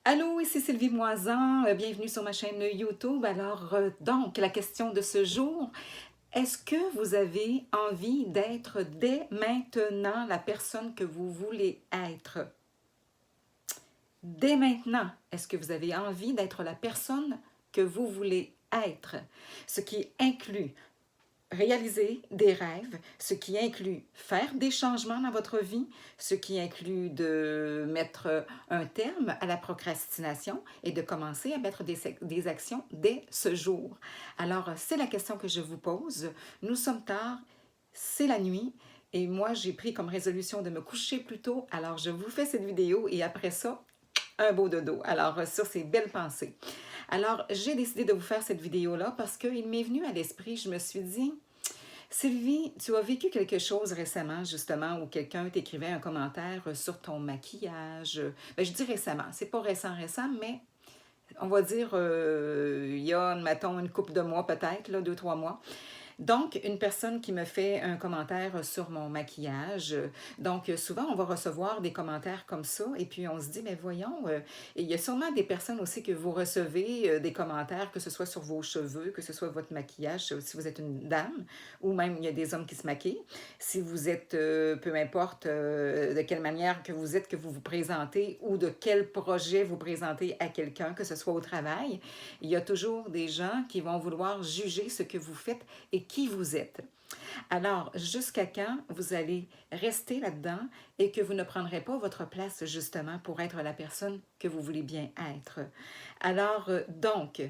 Allô, ici Sylvie Moisan, bienvenue sur ma chaîne YouTube. Donc, la question de ce jour, est-ce que vous avez envie d'être dès maintenant la personne que vous voulez être? Dès maintenant, est-ce que vous avez envie d'être la personne que vous voulez être? Ce qui inclut réaliser des rêves, ce qui inclut faire des changements dans votre vie, ce qui inclut de mettre un terme à la procrastination et de commencer à mettre des actions dès ce jour. Alors, c'est la question que je vous pose. Nous sommes tard, c'est la nuit. Et moi, j'ai pris comme résolution de me coucher plus tôt. Alors, je vous fais cette vidéo et après ça, un beau dodo. Alors, sur ces belles pensées. Alors, j'ai décidé de vous faire cette vidéo-là parce qu'il m'est venu à l'esprit, je me suis dit, Sylvie, tu as vécu quelque chose récemment, justement, où quelqu'un t'écrivait un commentaire sur ton maquillage. Ben, je dis récemment, c'est pas récent, mais on va dire, il y a, mettons, une couple de mois peut-être, là, 2, 3 mois. Donc, une personne qui me fait un commentaire sur mon maquillage. Donc, souvent, on va recevoir des commentaires comme ça et puis on se dit, mais voyons, il y a sûrement des personnes aussi que vous recevez des commentaires, que ce soit sur vos cheveux, que ce soit votre maquillage, si vous êtes une dame, ou même il y a des hommes qui se maquillent. Si vous êtes, peu importe de quelle manière que vous vous présentez ou de quel projet vous présentez à quelqu'un, que ce soit au travail, il y a toujours des gens qui vont vouloir juger ce que vous faites et qui vous êtes. Alors, jusqu'à quand vous allez rester là-dedans et que vous ne prendrez pas votre place justement pour être la personne que vous voulez bien être? Alors, donc,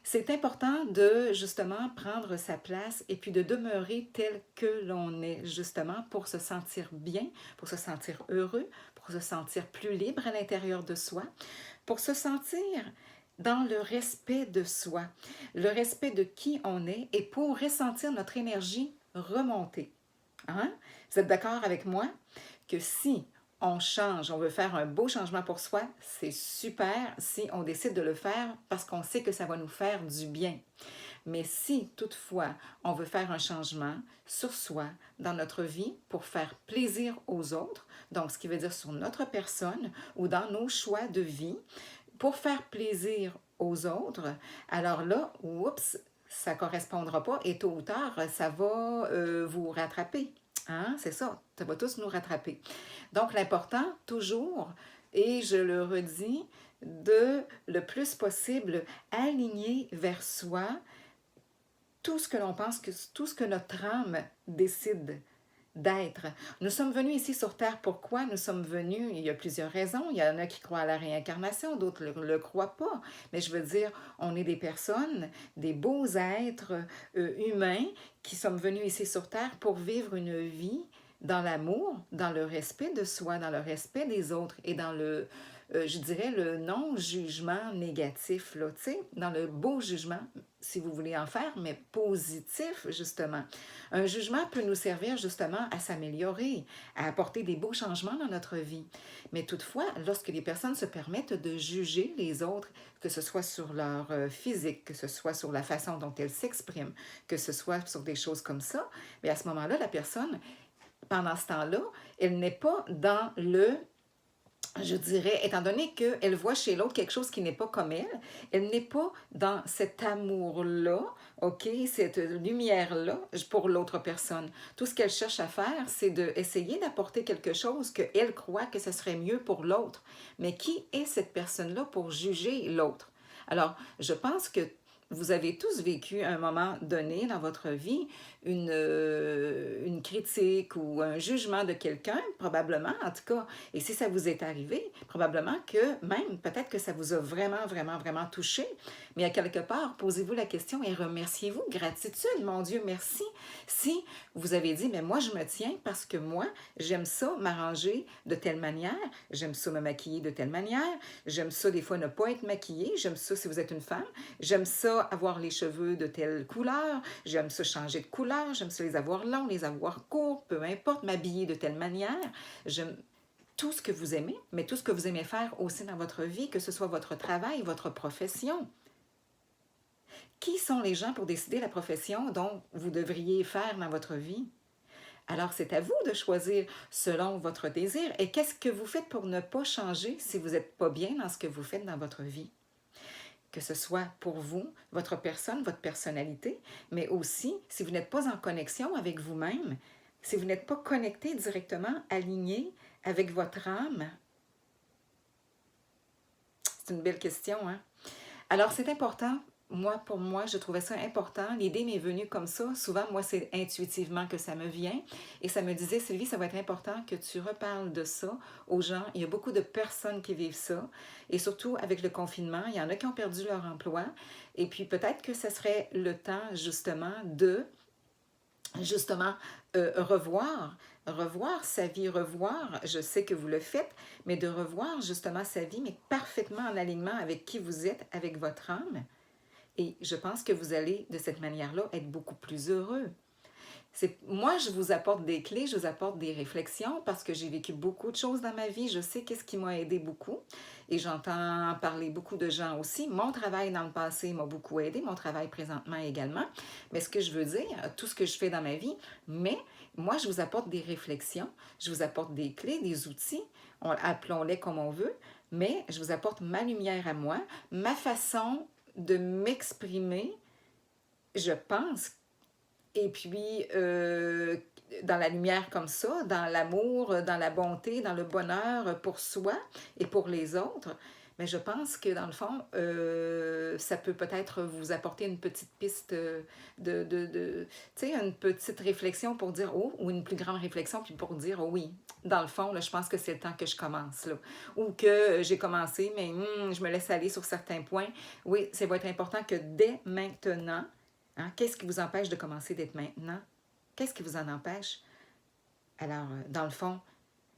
c'est important de justement prendre sa place et puis de demeurer tel que l'on est justement pour se sentir bien, pour se sentir heureux, pour se sentir plus libre à l'intérieur de soi, pour se sentir dans le respect de soi, le respect de qui on est et pour ressentir notre énergie remonter. Hein? Vous êtes d'accord avec moi que si on change, on veut faire un beau changement pour soi, c'est super si on décide de le faire parce qu'on sait que ça va nous faire du bien. Mais si toutefois on veut faire un changement sur soi, dans notre vie, pour faire plaisir aux autres, donc ce qui veut dire sur notre personne ou dans nos choix de vie, pour faire plaisir aux autres, alors là, oups, ça ne correspondra pas et tôt ou tard, ça va vous rattraper. Hein? C'est ça va tous nous rattraper. Donc l'important, toujours, et je le redis, de le plus possible aligner vers soi tout ce que l'on pense, tout ce que notre âme décide d'être. Nous sommes venus ici sur Terre. Pourquoi nous sommes venus? Il y a plusieurs raisons. Il y en a qui croient à la réincarnation, d'autres ne le croient pas. Mais je veux dire, on est des personnes, des beaux êtres humains qui sommes venus ici sur Terre pour vivre une vie dans l'amour, dans le respect de soi, dans le respect des autres et dans le, je dirais, le non-jugement négatif, là, tu sais, dans le beau jugement, si vous voulez en faire, mais positif, justement. Un jugement peut nous servir, justement, à s'améliorer, à apporter des beaux changements dans notre vie. Mais toutefois, lorsque les personnes se permettent de juger les autres, que ce soit sur leur physique, que ce soit sur la façon dont elles s'expriment, que ce soit sur des choses comme ça, mais à ce moment-là, la personne, pendant ce temps-là, elle n'est pas dans le, je dirais, étant donné qu'elle voit chez l'autre quelque chose qui n'est pas comme elle n'est pas dans cet amour-là, OK, cette lumière-là pour l'autre personne. Tout ce qu'elle cherche à faire, c'est d'essayer d'apporter quelque chose qu'elle croit que ce serait mieux pour l'autre. Mais qui est cette personne-là pour juger l'autre? Alors, je pense que vous avez tous vécu à un moment donné dans votre vie une critique ou un jugement de quelqu'un, probablement en tout cas. Et si ça vous est arrivé, probablement que même, peut-être que ça vous a vraiment touché. Mais à quelque part, posez-vous la question et remerciez-vous. Gratitude, mon Dieu, merci. Si vous avez dit, mais moi je me tiens parce que moi, j'aime ça m'arranger de telle manière, j'aime ça me maquiller de telle manière, j'aime ça des fois ne pas être maquillée, j'aime ça si vous êtes une femme, j'aime ça avoir les cheveux de telle couleur, j'aime ça changer de couleur, j'aime ça les avoir longs, les avoir courts, peu importe, m'habiller de telle manière. J'aime tout ce que vous aimez, mais tout ce que vous aimez faire aussi dans votre vie, que ce soit votre travail, votre profession. Qui sont les gens pour décider la profession dont vous devriez faire dans votre vie? Alors, c'est à vous de choisir selon votre désir. Et qu'est-ce que vous faites pour ne pas changer si vous n'êtes pas bien dans ce que vous faites dans votre vie? Que ce soit pour vous, votre personne, votre personnalité, mais aussi si vous n'êtes pas en connexion avec vous-même, si vous n'êtes pas connecté directement, aligné avec votre âme. C'est une belle question, hein? Alors, c'est important. Moi, pour moi, je trouvais ça important. L'idée m'est venue comme ça. Souvent, moi, c'est intuitivement que ça me vient. Et ça me disait, Sylvie, ça va être important que tu reparles de ça aux gens. Il y a beaucoup de personnes qui vivent ça. Et surtout, avec le confinement, il y en a qui ont perdu leur emploi. Et puis, peut-être que ce serait le temps, justement, de revoir sa vie, je sais que vous le faites, mais de revoir justement sa vie, mais parfaitement en alignement avec qui vous êtes, avec votre âme. Et je pense que vous allez, de cette manière-là, être beaucoup plus heureux. Moi, je vous apporte des clés, je vous apporte des réflexions parce que j'ai vécu beaucoup de choses dans ma vie. Je sais qu'est-ce qui m'a aidé beaucoup et j'entends parler beaucoup de gens aussi. Mon travail dans le passé m'a beaucoup aidé, mon travail présentement également. Mais ce que je veux dire, tout ce que je fais dans ma vie, mais moi, je vous apporte des réflexions, je vous apporte des clés, des outils, appelons-les comme on veut, mais je vous apporte ma lumière à moi, ma façon de m'exprimer, je pense. Et puis, dans la lumière comme ça, dans l'amour, dans la bonté, dans le bonheur pour soi et pour les autres, mais je pense que dans le fond, ça peut peut-être vous apporter une petite piste tu sais, une petite réflexion pour dire, oh, ou une plus grande réflexion, puis pour dire, oh oui, dans le fond, là, je pense que c'est le temps que je commence, là. Ou que j'ai commencé, mais je me laisse aller sur certains points. Oui, ça va être important que dès maintenant, hein, qu'est-ce qui vous empêche de commencer d'être maintenant? Qu'est-ce qui vous en empêche? Alors, dans le fond,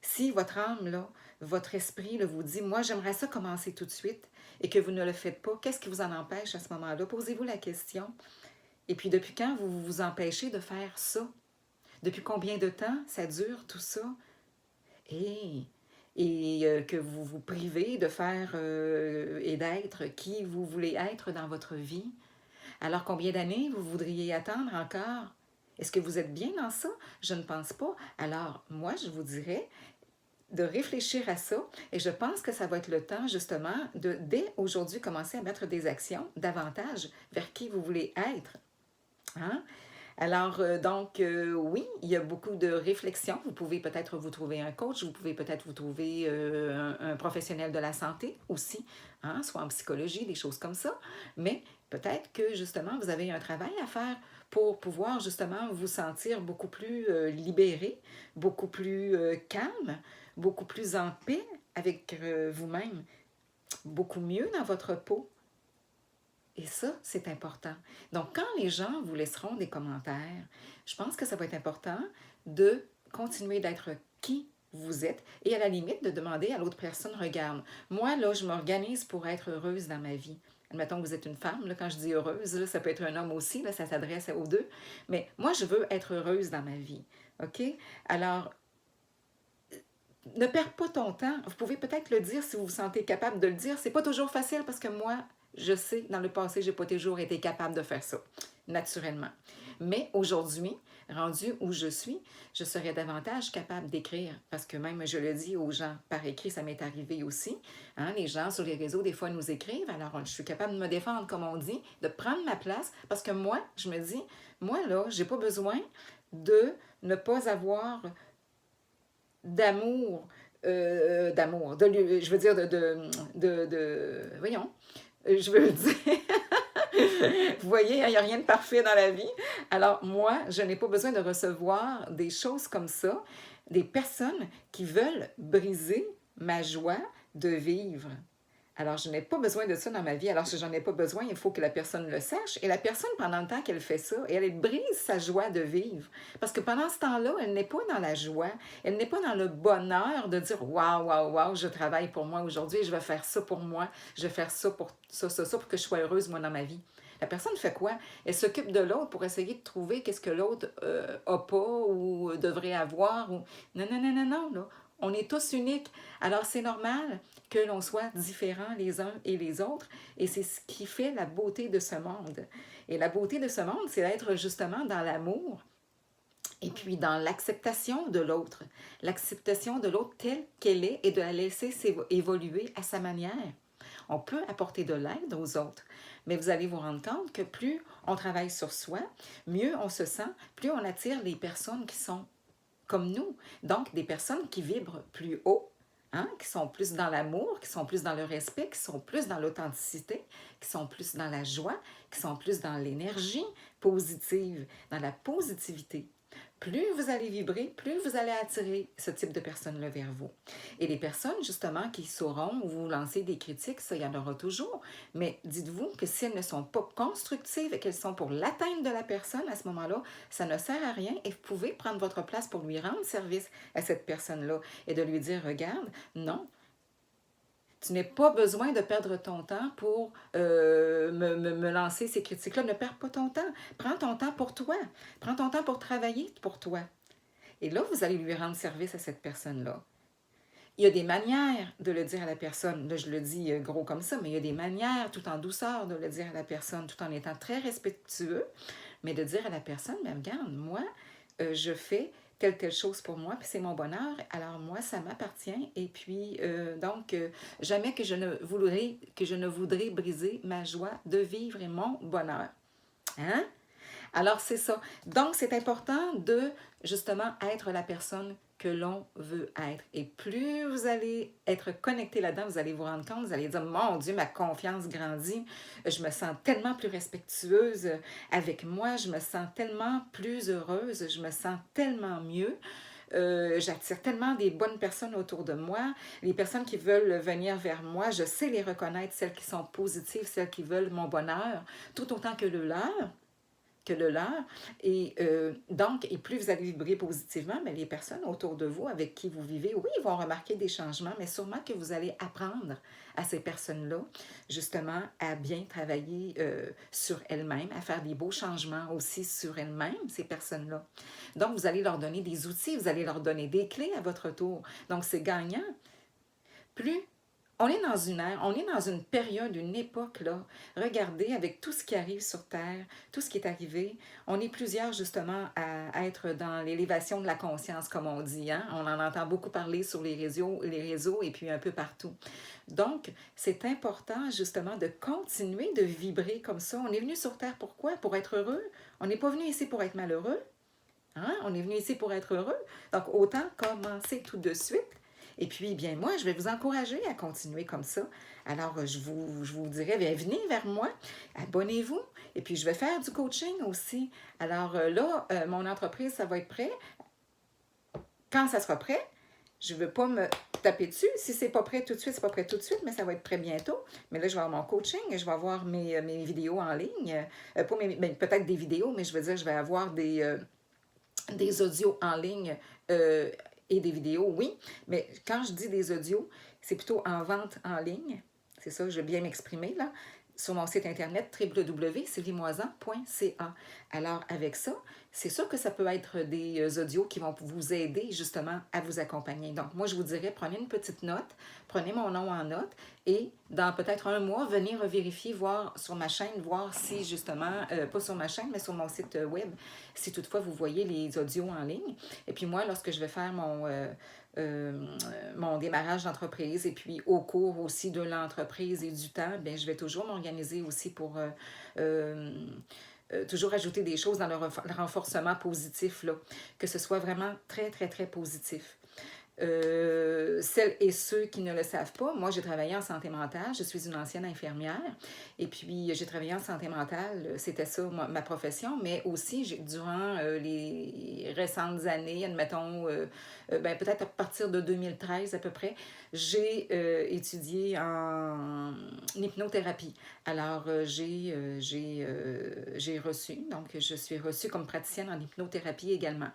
si votre âme, là, votre esprit là, vous dit, moi, j'aimerais ça commencer tout de suite, et que vous ne le faites pas, qu'est-ce qui vous en empêche à ce moment-là? Posez-vous la question. Et puis, depuis quand vous vous empêchez de faire ça? Depuis combien de temps ça dure, tout ça? Et, que vous vous privez de faire et d'être qui vous voulez être dans votre vie. Alors, combien d'années vous voudriez attendre encore? Est-ce que vous êtes bien dans ça? Je ne pense pas. Alors, moi, je vous dirais de réfléchir à ça et je pense que ça va être le temps, justement, de, dès aujourd'hui, commencer à mettre des actions davantage vers qui vous voulez être. Hein? Alors, oui, il y a beaucoup de réflexions. Vous pouvez peut-être vous trouver un coach, vous pouvez peut-être vous trouver un professionnel de la santé aussi, hein, soit en psychologie, des choses comme ça. Mais peut-être que, justement, vous avez un travail à faire pour pouvoir, justement, vous sentir beaucoup plus libéré, beaucoup plus calme, beaucoup plus en paix avec vous-même, beaucoup mieux dans votre peau. Et ça, c'est important. Donc, quand les gens vous laisseront des commentaires, je pense que ça va être important de continuer d'être qui vous êtes et à la limite de demander à l'autre personne, regarde, moi, là, je m'organise pour être heureuse dans ma vie. Admettons que vous êtes une femme, là, quand je dis heureuse, là, ça peut être un homme aussi, là, ça s'adresse aux deux. Mais moi, je veux être heureuse dans ma vie. OK? Alors, ne perds pas ton temps. Vous pouvez peut-être le dire si vous vous sentez capable de le dire. C'est pas toujours facile parce que moi, je sais, dans le passé, j'ai pas toujours été capable de faire ça, naturellement. Mais aujourd'hui, rendu où je suis, je serais davantage capable d'écrire parce que même, je le dis aux gens par écrit, ça m'est arrivé aussi. Hein, les gens sur les réseaux, des fois, nous écrivent. Alors, je suis capable de me défendre, comme on dit, de prendre ma place parce que moi, je me dis, moi, là, j'ai pas besoin de ne pas avoir d'amour, je veux dire voyons, je veux dire, vous voyez, il n'y a rien de parfait dans la vie. Alors moi, je n'ai pas besoin de recevoir des choses comme ça, des personnes qui veulent briser ma joie de vivre. Alors, je n'ai pas besoin de ça dans ma vie. Alors, si j'en ai pas besoin, il faut que la personne le sache. Et la personne, pendant le temps qu'elle fait ça, elle brise sa joie de vivre. Parce que pendant ce temps-là, elle n'est pas dans la joie. Elle n'est pas dans le bonheur de dire « Waouh, waouh, waouh, je travaille pour moi aujourd'hui et je vais faire ça pour moi. Je vais faire ça pour pour que je sois heureuse, moi, dans ma vie. » La personne fait quoi? Elle s'occupe de l'autre pour essayer de trouver qu'est-ce que l'autre n'a pas ou devrait avoir. Ou... Non, non, non, non, non, là. On est tous uniques. Alors, c'est normal que l'on soit différents les uns et les autres. Et c'est ce qui fait la beauté de ce monde. Et la beauté de ce monde, c'est d'être justement dans l'amour Et puis dans l'acceptation de l'autre telle qu'elle est et de la laisser évoluer à sa manière. On peut apporter de l'aide aux autres, mais vous allez vous rendre compte que plus on travaille sur soi, mieux on se sent, plus on attire les personnes qui sont comme nous. Donc, des personnes qui vibrent plus haut, hein, qui sont plus dans l'amour, qui sont plus dans le respect, qui sont plus dans l'authenticité, qui sont plus dans la joie, qui sont plus dans l'énergie positive, dans la positivité. Plus vous allez vibrer, plus vous allez attirer ce type de personnes-là vers vous. Et les personnes, justement, qui sauront vous lancer des critiques, ça, il y en aura toujours. Mais dites-vous que si elles ne sont pas constructives et qu'elles sont pour l'atteinte de la personne, à ce moment-là, ça ne sert à rien et vous pouvez prendre votre place pour lui rendre service à cette personne-là et de lui dire, regarde, non, tu n'as pas besoin de perdre ton temps pour me lancer ces critiques-là. Ne perds pas ton temps. Prends ton temps pour toi. Prends ton temps pour travailler pour toi. Et là, vous allez lui rendre service à cette personne-là. Il y a des manières de le dire à la personne. Là, je le dis gros comme ça, mais il y a des manières tout en douceur de le dire à la personne, tout en étant très respectueux, mais de dire à la personne, mais regarde, moi, je fais telle chose pour moi, puis c'est mon bonheur, alors moi, ça m'appartient, et puis, jamais que je ne voudrais briser ma joie de vivre et mon bonheur. Hein? Alors, c'est ça. Donc, c'est important de, justement, être la personne que l'on veut être. Et plus vous allez être connecté là-dedans, vous allez vous rendre compte, vous allez dire, mon Dieu, ma confiance grandit, je me sens tellement plus respectueuse avec moi, je me sens tellement plus heureuse, je me sens tellement mieux. J'attire tellement des bonnes personnes autour de moi. Les personnes qui veulent venir vers moi, je sais les reconnaître, celles qui sont positives, celles qui veulent mon bonheur, tout autant que le leur. Et donc, et plus vous allez vibrer positivement, mais les personnes autour de vous avec qui vous vivez, oui, ils vont remarquer des changements, mais sûrement que vous allez apprendre à ces personnes-là, justement, à bien travailler sur elles-mêmes, à faire des beaux changements aussi sur elles-mêmes, ces personnes-là. Donc, vous allez leur donner des outils, vous allez leur donner des clés à votre tour. Donc, c'est gagnant. Plus on est dans une ère, on est dans une période, une époque, là. Regardez, avec tout ce qui arrive sur Terre, tout ce qui est arrivé, on est plusieurs, justement, à être dans l'élévation de la conscience, comme on dit. Hein? On en entend beaucoup parler sur les réseaux et puis un peu partout. Donc, c'est important, justement, de continuer de vibrer comme ça. On est venu sur Terre pourquoi? Pour être heureux. On n'est pas venu ici pour être malheureux. Hein? On est venu ici pour être heureux. Donc, autant commencer tout de suite. Et puis, bien, moi, je vais vous encourager à continuer comme ça. Alors, je vous dirais, bien, venez vers moi, abonnez-vous, et puis je vais faire du coaching aussi. Alors là, mon entreprise, ça va être prêt. Quand ça sera prêt, je ne veux pas me taper dessus. Si c'est pas prêt tout de suite, c'est pas prêt tout de suite, mais ça va être prêt bientôt. Mais là, je vais avoir mon coaching, je vais avoir mes vidéos en ligne. Peut-être des vidéos, mais je veux dire, je vais avoir des audios en ligne et des vidéos, oui, mais quand je dis des audios, c'est plutôt en vente en ligne. C'est ça, je vais bien m'exprimer là, sur mon site internet www.sylviemoisan.ca. Alors, avec ça, c'est sûr que ça peut être des audios qui vont vous aider justement à vous accompagner. Donc, moi, je vous dirais, prenez une petite note, prenez mon nom en note et dans peut-être un mois, venez revérifier, voir sur ma chaîne, voir si justement, pas sur ma chaîne, mais sur mon site web, si toutefois vous voyez les audios en ligne. Et puis moi, lorsque je vais faire mon démarrage d'entreprise et puis au cours aussi de l'entreprise et du temps, bien, je vais toujours m'organiser aussi pour toujours ajouter des choses dans le renforcement positif, là, que ce soit vraiment très, très, très positif. Celles et ceux qui ne le savent pas, moi j'ai travaillé en santé mentale, je suis une ancienne infirmière et puis j'ai travaillé en santé mentale, c'était ça ma profession, mais aussi durant les récentes années, admettons, peut-être à partir de 2013 à peu près, j'ai étudié en hypnothérapie. Alors j'ai reçu, donc je suis reçue comme praticienne en hypnothérapie également.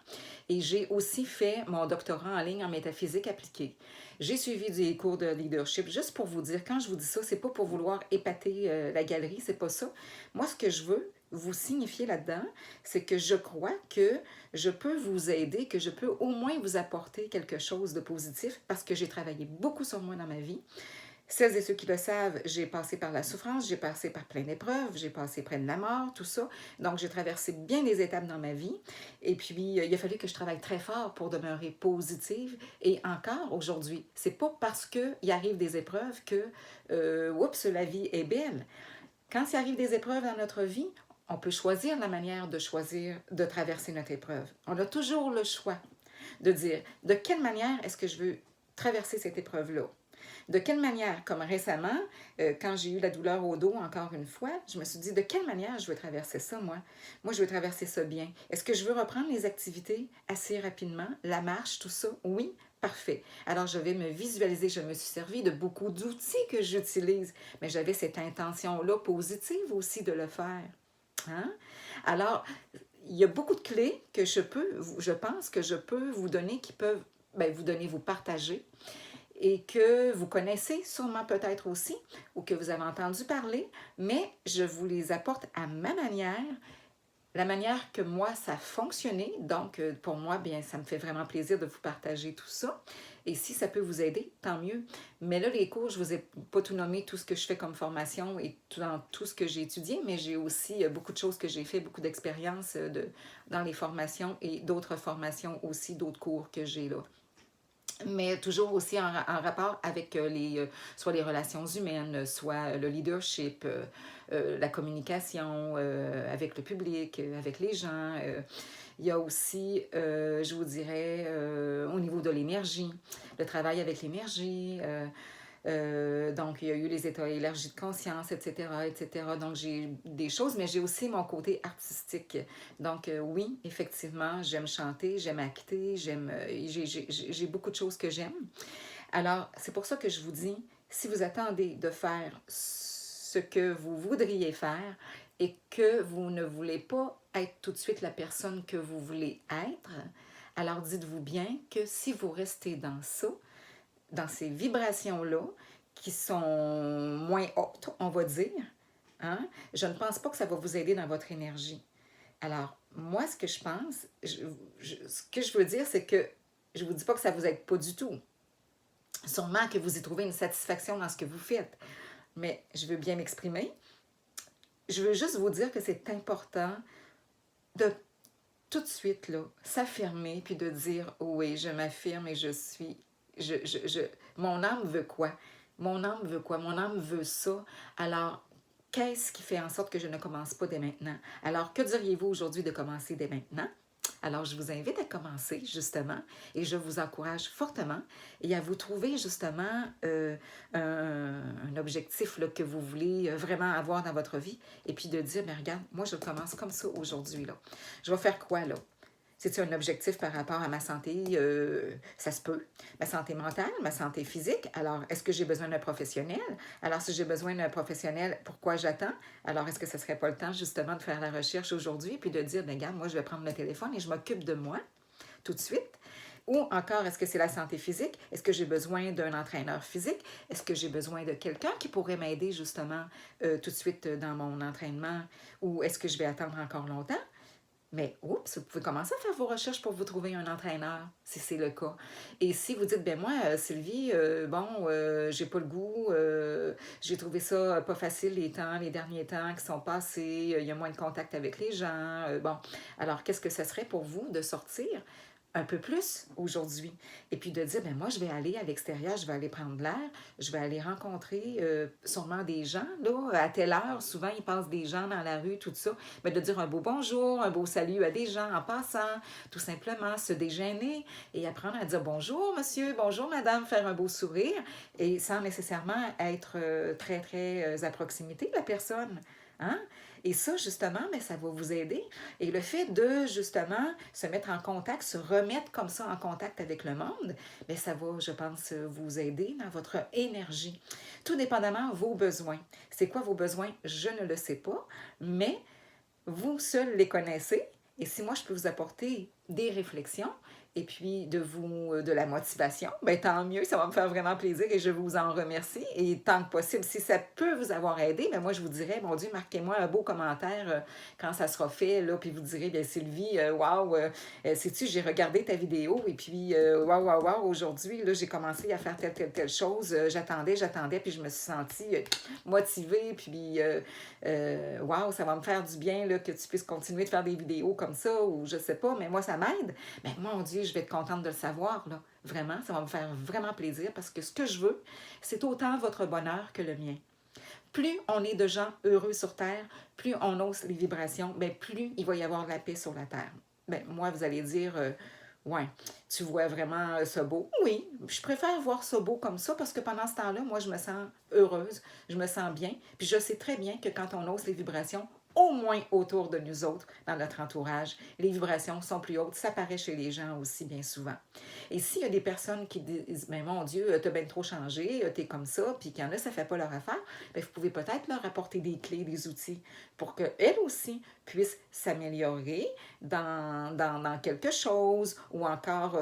Et j'ai aussi fait mon doctorat en ligne en métaphysique appliquée. J'ai suivi des cours de leadership. Juste pour vous dire, quand je vous dis ça, c'est pas pour vouloir épater la galerie, c'est pas ça. Moi, ce que je veux vous signifier là-dedans, c'est que je crois que je peux vous aider, que je peux au moins vous apporter quelque chose de positif parce que j'ai travaillé beaucoup sur moi dans ma vie. Celles et ceux qui le savent, j'ai passé par la souffrance, j'ai passé par plein d'épreuves, j'ai passé près de la mort, tout ça. Donc, j'ai traversé bien des étapes dans ma vie. Et puis, il a fallu que je travaille très fort pour demeurer positive. Et encore aujourd'hui, c'est pas parce qu'il arrive des épreuves que, oups, la vie est belle. Quand il arrive des épreuves dans notre vie, on peut choisir la manière de traverser notre épreuve. On a toujours le choix de dire de quelle manière est-ce que je veux traverser cette épreuve-là. De quelle manière, comme récemment, quand j'ai eu la douleur au dos encore une fois, je me suis dit de quelle manière je veux traverser ça, moi? Moi, je veux traverser ça bien. Est-ce que je veux reprendre les activités assez rapidement, la marche, tout ça? Oui, parfait. Alors, je vais me visualiser. Je me suis servi de beaucoup d'outils que j'utilise, mais j'avais cette intention-là positive aussi de le faire. Hein? Alors, il y a beaucoup de clés que je pense que je peux vous donner qui peuvent vous partager et que vous connaissez sûrement peut-être aussi ou que vous avez entendu parler, mais je vous les apporte à ma manière, la manière que moi, ça a fonctionné. Donc, pour moi, bien, ça me fait vraiment plaisir de vous partager tout ça. Et si ça peut vous aider, tant mieux. Mais là, les cours, je ne vous ai pas tout nommé, tout ce que je fais comme formation et tout ce que j'ai étudié, mais j'ai aussi beaucoup de choses que j'ai fait, beaucoup d'expériences dans les formations et d'autres formations aussi, d'autres cours que j'ai là. Mais toujours aussi en rapport avec soit les relations humaines, soit le leadership, la communication avec le public, avec les gens. Il y a aussi, je vous dirais, au niveau de l'énergie, le travail avec l'énergie. Donc, il y a eu les états élargis de conscience, etc., etc. Donc, j'ai des choses, mais j'ai aussi mon côté artistique. Donc, oui, effectivement, j'aime chanter, j'aime acter, j'ai beaucoup de choses que j'aime. Alors, c'est pour ça que je vous dis, si vous attendez de faire ce que vous voudriez faire et que vous ne voulez pas être tout de suite la personne que vous voulez être, alors dites-vous bien que si vous restez dans ça, dans ces vibrations-là, qui sont moins hautes, on va dire, hein, je ne pense pas que ça va vous aider dans votre énergie. Alors, moi, ce que je pense, ce que je veux dire, c'est que je ne vous dis pas que ça ne vous aide pas du tout. Sûrement que vous y trouvez une satisfaction dans ce que vous faites, mais je veux bien m'exprimer. Je veux juste vous dire que c'est important de tout de suite là, s'affirmer puis de dire oui, je m'affirme et je suis mon âme veut quoi? Mon âme veut quoi? Mon âme veut ça. Alors, qu'est-ce qui fait en sorte que je ne commence pas dès maintenant? Alors, que diriez-vous aujourd'hui de commencer dès maintenant? Alors, je vous invite à commencer, justement, et je vous encourage fortement et à vous trouver, justement, un objectif là, que vous voulez vraiment avoir dans votre vie et puis de dire, mais regarde, moi, je commence comme ça aujourd'hui, là. Je vais faire quoi, là? C'est-tu un objectif par rapport à ma santé? Ça se peut. Ma santé mentale, ma santé physique. Alors, est-ce que j'ai besoin d'un professionnel? Alors, si j'ai besoin d'un professionnel, pourquoi j'attends? Alors, est-ce que ce ne serait pas le temps, justement, de faire la recherche aujourd'hui puis de dire, bien, regarde, moi, je vais prendre le téléphone et je m'occupe de moi tout de suite? Ou encore, est-ce que c'est la santé physique? Est-ce que j'ai besoin d'un entraîneur physique? Est-ce que j'ai besoin de quelqu'un qui pourrait m'aider, justement, tout de suite dans mon entraînement? Ou est-ce que je vais attendre encore longtemps? Mais, oups, vous pouvez commencer à faire vos recherches pour vous trouver un entraîneur, si c'est le cas. Et si vous dites, ben moi, Sylvie, j'ai pas le goût, j'ai trouvé ça pas facile les derniers temps qui sont passés, il y a moins de contact avec les gens. Bon, alors qu'est-ce que ce serait pour vous de sortir un peu plus aujourd'hui et puis de dire, ben moi, je vais aller à l'extérieur, je vais aller prendre l'air, je vais aller rencontrer sûrement des gens, là, à telle heure, souvent, il passe des gens dans la rue, tout ça, mais de dire un beau bonjour, un beau salut à des gens en passant, tout simplement, se déjeuner et apprendre à dire bonjour, monsieur, bonjour, madame, faire un beau sourire et sans nécessairement être très, très à proximité de la personne. Hein? Et ça, justement, mais ça va vous aider. Et le fait de, justement, se mettre en contact, se remettre comme ça en contact avec le monde, bien, ça va, je pense, vous aider dans votre énergie. Tout dépendamment de vos besoins. C'est quoi vos besoins? Je ne le sais pas, mais vous seuls les connaissez. Et si moi, je peux vous apporter des réflexions et puis de la motivation, ben tant mieux, ça va me faire vraiment plaisir et je vous en remercie. Et tant que possible, si ça peut vous avoir aidé, ben moi je vous dirais, mon Dieu, marquez-moi un beau commentaire quand ça sera fait, là, puis vous direz, bien Sylvie, waouh, sais-tu, j'ai regardé ta vidéo et puis waouh, waouh, waouh, aujourd'hui, là, j'ai commencé à faire telle chose, j'attendais, puis je me suis sentie motivée, puis waouh, ça va me faire du bien là, que tu puisses continuer de faire des vidéos comme ça, ou je sais pas, mais moi ça m'aide. Mais mon Dieu, je vais être contente de le savoir, là. Vraiment, ça va me faire vraiment plaisir parce que ce que je veux, c'est autant votre bonheur que le mien. Plus on est de gens heureux sur Terre, plus on hausse les vibrations, bien, plus il va y avoir de la paix sur la Terre. Bien, moi, vous allez dire, ouais, tu vois vraiment ça beau. Oui, je préfère voir ça beau comme ça parce que pendant ce temps-là, moi, je me sens heureuse, je me sens bien. Puis je sais très bien que quand on hausse les vibrations, au moins autour de nous autres, dans notre entourage, les vibrations sont plus hautes. Ça paraît chez les gens aussi bien souvent. Et s'il y a des personnes qui disent, mais mon Dieu, t'as bien trop changé, t'es comme ça, puis qu'il y en a, ça ne fait pas leur affaire, bien, vous pouvez peut-être leur apporter des clés, des outils pour qu'elles aussi puissent s'améliorer dans quelque chose ou encore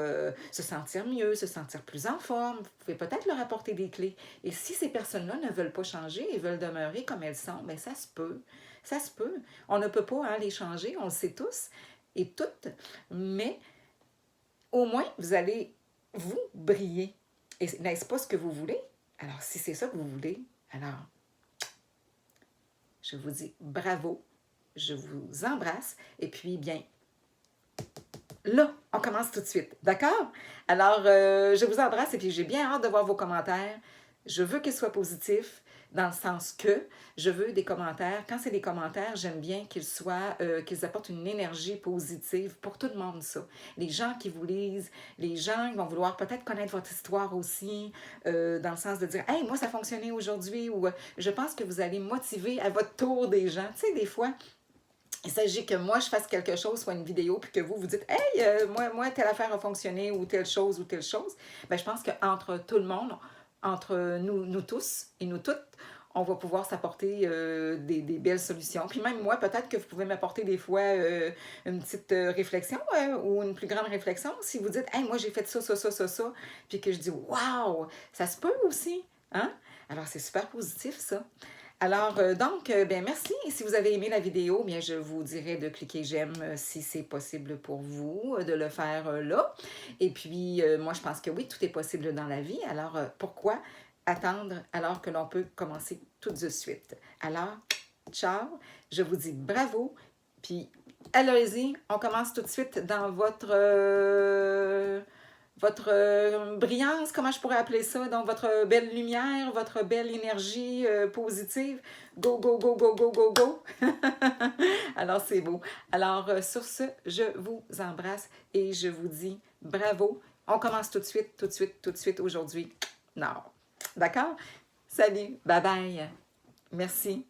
se sentir mieux, se sentir plus en forme. Vous pouvez peut-être leur apporter des clés. Et si ces personnes-là ne veulent pas changer et veulent demeurer comme elles sont, bien, ça se peut. Ça se peut. On ne peut pas les changer, on le sait tous et toutes, mais au moins, vous allez, vous, briller. Et n'est-ce pas ce que vous voulez? Alors, si c'est ça que vous voulez, alors, je vous dis bravo, je vous embrasse, et puis, bien, là, on commence tout de suite, d'accord? Alors, je vous embrasse, et puis j'ai bien hâte de voir vos commentaires. Je veux qu'ils soient positifs, dans le sens que je veux des commentaires. Quand c'est des commentaires, j'aime bien qu'ils soient, qu'ils apportent une énergie positive pour tout le monde, ça. Les gens qui vous lisent, les gens qui vont vouloir peut-être connaître votre histoire aussi, dans le sens de dire « Hey, moi, ça a fonctionné aujourd'hui » ou « Je pense que vous allez motiver à votre tour des gens. » Tu sais, des fois, il s'agit que moi, je fasse quelque chose, soit une vidéo, puis que vous dites « Hey, moi, telle affaire a fonctionné ou telle chose. » Bien, je pense qu'entre tout le monde, entre nous tous et nous toutes, on va pouvoir s'apporter des belles solutions. Puis même moi, peut-être que vous pouvez m'apporter des fois une petite réflexion ou une plus grande réflexion. Si vous dites « Hey, moi, j'ai fait ça, puis que je dis « Wow! » Ça se peut aussi, hein? Alors, c'est super positif, ça. Alors, donc, bien, merci. Et si vous avez aimé la vidéo, bien, je vous dirais de cliquer j'aime si c'est possible pour vous, de le faire là. Et puis, moi, je pense que oui, tout est possible dans la vie. Alors, pourquoi attendre alors que l'on peut commencer tout de suite? Alors, ciao, je vous dis bravo, puis allez-y, on commence tout de suite dans votre brillance, comment je pourrais appeler ça, donc votre belle lumière, votre belle énergie positive. Go, go, go, go, go, go, go. Alors, c'est beau. Alors, sur ce, je vous embrasse et je vous dis bravo. On commence tout de suite aujourd'hui. Non. D'accord? Salut. Bye bye. Merci.